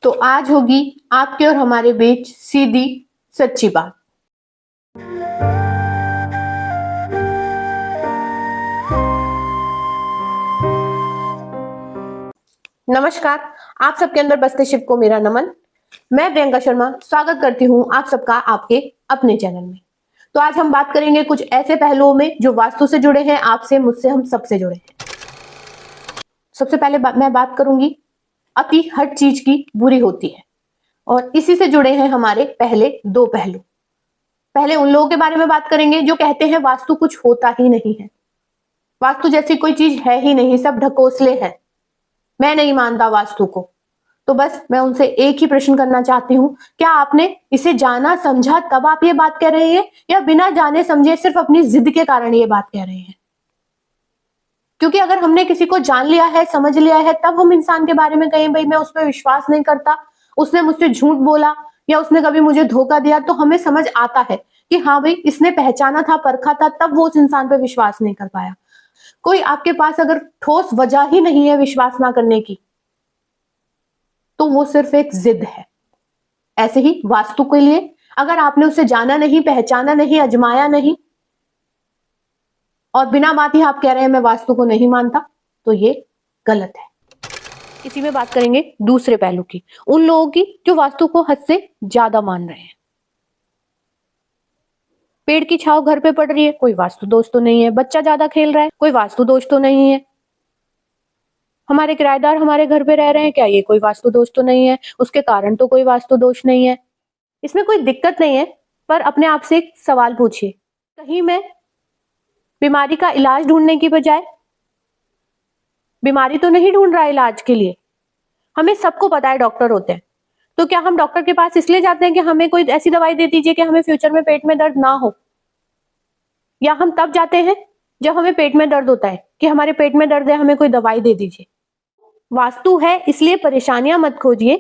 तो आज होगी आपके और हमारे बीच सीधी सच्ची बात। नमस्कार, आप सबके अंदर बसते शिव को मेरा नमन। मैं प्रियंका शर्मा स्वागत करती हूँ आप सबका आपके अपने चैनल में। तो आज हम बात करेंगे कुछ ऐसे पहलुओं में जो वास्तु से जुड़े हैं, आपसे, मुझसे, हम सबसे जुड़े हैं। सबसे पहले मैं बात करूंगी अति हर चीज की बुरी होती है, और इसी से जुड़े हैं हमारे पहले दो पहलू। पहले उन लोगों के बारे में बात करेंगे जो कहते हैं वास्तु कुछ होता ही नहीं है, वास्तु जैसी कोई चीज है ही नहीं, सब ढकोसले हैं, मैं नहीं मानता वास्तु को। तो बस मैं उनसे एक ही प्रश्न करना चाहती हूँ, क्या आपने इसे जाना समझा तब आप ये बात कह रहे हैं, या बिना जाने समझे सिर्फ अपनी जिद के कारण ये बात कह रहे हैं? क्योंकि अगर हमने किसी को जान लिया है, समझ लिया है, तब हम इंसान के बारे में कहें भाई मैं उस पर विश्वास नहीं करता, उसने मुझसे झूठ बोला या उसने कभी मुझे धोखा दिया, तो हमें समझ आता है कि हाँ भाई इसने पहचाना था, परखा था, तब वो उस इंसान पर विश्वास नहीं कर पाया। कोई आपके पास अगर ठोस वजह ही नहीं है विश्वास ना करने की, तो वो सिर्फ एक जिद है। ऐसे ही वास्तु के लिए अगर आपने उसे जाना नहीं, पहचाना नहीं, अजमाया नहीं, और बिना बात ही आप कह रहे हैं मैं वास्तु को नहीं मानता, तो ये गलत है। इसी में बात करेंगे दूसरे पहलू की, उन लोगों की जो वास्तु को हद से ज्यादा मान रहे हैं। पेड़ की छाव घर पे पड़ रही है, कोई वास्तु दोष तो नहीं है। बच्चा ज्यादा खेल रहा है, कोई वास्तु दोष तो नहीं है। हमारे किराएदार हमारे घर पे रह रहे हैं, क्या ये कोई वास्तु दोष तो नहीं है? उसके कारण तो कोई वास्तु दोष नहीं है। इसमें कोई दिक्कत नहीं है, पर अपने आप से एक सवाल पूछिए, कहीं मैं बीमारी का इलाज ढूंढने की बजाय बीमारी तो नहीं ढूंढ रहा इलाज के लिए? हमें सबको पता है डॉक्टर होते हैं, तो क्या हम डॉक्टर के पास इसलिए जाते हैं कि हमें कोई ऐसी दवाई दे दीजिए कि हमें फ्यूचर में पेट में दर्द ना हो? या हम तब जाते हैं जब हमें पेट में दर्द होता है कि हमारे पेट में दर्द है, हमें कोई दवाई दे दीजिए? वास्तु है इसलिए परेशानियां मत खोजिए,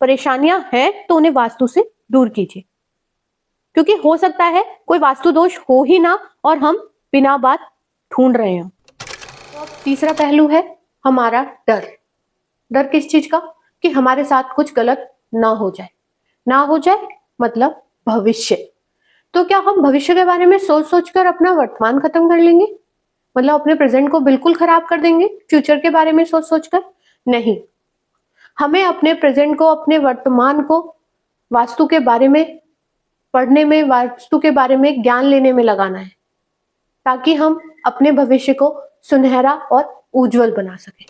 परेशानियां हैं तो उन्हें वास्तु से दूर कीजिए, क्योंकि हो सकता है कोई वास्तु दोष हो ही ना और हम बिना बात ढूंढ रहे हो। तो अब तीसरा पहलू है हमारा डर। डर किस चीज का? कि हमारे साथ कुछ गलत ना हो जाए। ना हो जाए मतलब भविष्य। तो क्या हम भविष्य के बारे में सोच सोचकर अपना वर्तमान खत्म कर लेंगे? मतलब अपने प्रेजेंट को बिल्कुल खराब कर देंगे फ्यूचर के बारे में सोच सोचकर? नहीं, हमें अपने प्रेजेंट को, अपने वर्तमान को वास्तु के बारे में पढ़ने में, वास्तु के बारे में ज्ञान लेने में लगाना है, ताकि हम अपने भविष्य को सुनहरा और उज्जवल बना सकें।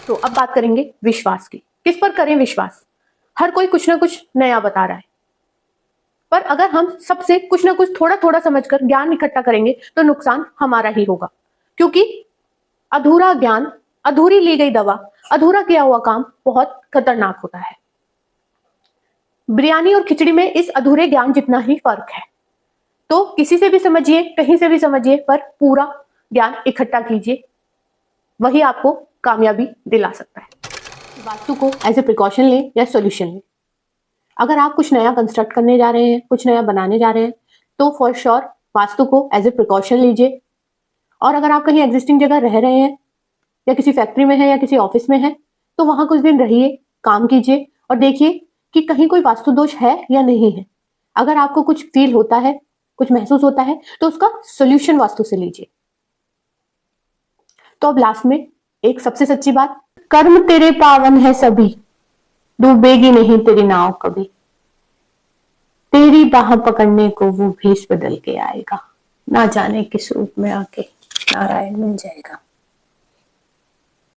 तो अब बात करेंगे विश्वास की। किस पर करें विश्वास? हर कोई कुछ ना कुछ नया बता रहा है, पर अगर हम सबसे कुछ ना कुछ थोड़ा थोड़ा समझकर ज्ञान इकट्ठा करेंगे तो नुकसान हमारा ही होगा, क्योंकि अधूरा ज्ञान, अधूरी ली गई दवा, अधूरा किया हुआ काम बहुत खतरनाक होता है। बिरयानी और खिचड़ी में इस अधूरे ज्ञान जितना ही फर्क है। तो किसी से भी समझिए, कहीं से भी समझिए, पर पूरा ज्ञान इकट्ठा कीजिए, वही आपको कामयाबी दिला सकता है। वास्तु को एज ए प्रिकॉशन लें या सॉल्यूशन लें। अगर आप कुछ नया कंस्ट्रक्ट करने जा रहे हैं, कुछ नया बनाने जा रहे हैं, तो फॉर श्योर वास्तु को एज ए प्रिकॉशन लीजिए। और अगर आप कहीं एग्जिस्टिंग जगह रह रहे हैं, या किसी फैक्ट्री में है, या किसी ऑफिस में है, तो वहां कुछ दिन रहिए, काम कीजिए और देखिए कि कहीं कोई वास्तु दोष है या नहीं है। अगर आपको कुछ फील होता है, कुछ महसूस होता है, तो उसका सोल्यूशन वास्तु से लीजिए। तो अब लास्ट में एक सबसे सच्ची बात, कर्म तेरे पावन है सभी, डूबेगी नहीं तेरी नाव कभी, तेरी बाह पकड़ने को वो भेष बदल के आएगा, ना जाने किस रूप में आके नारायण मिल जाएगा।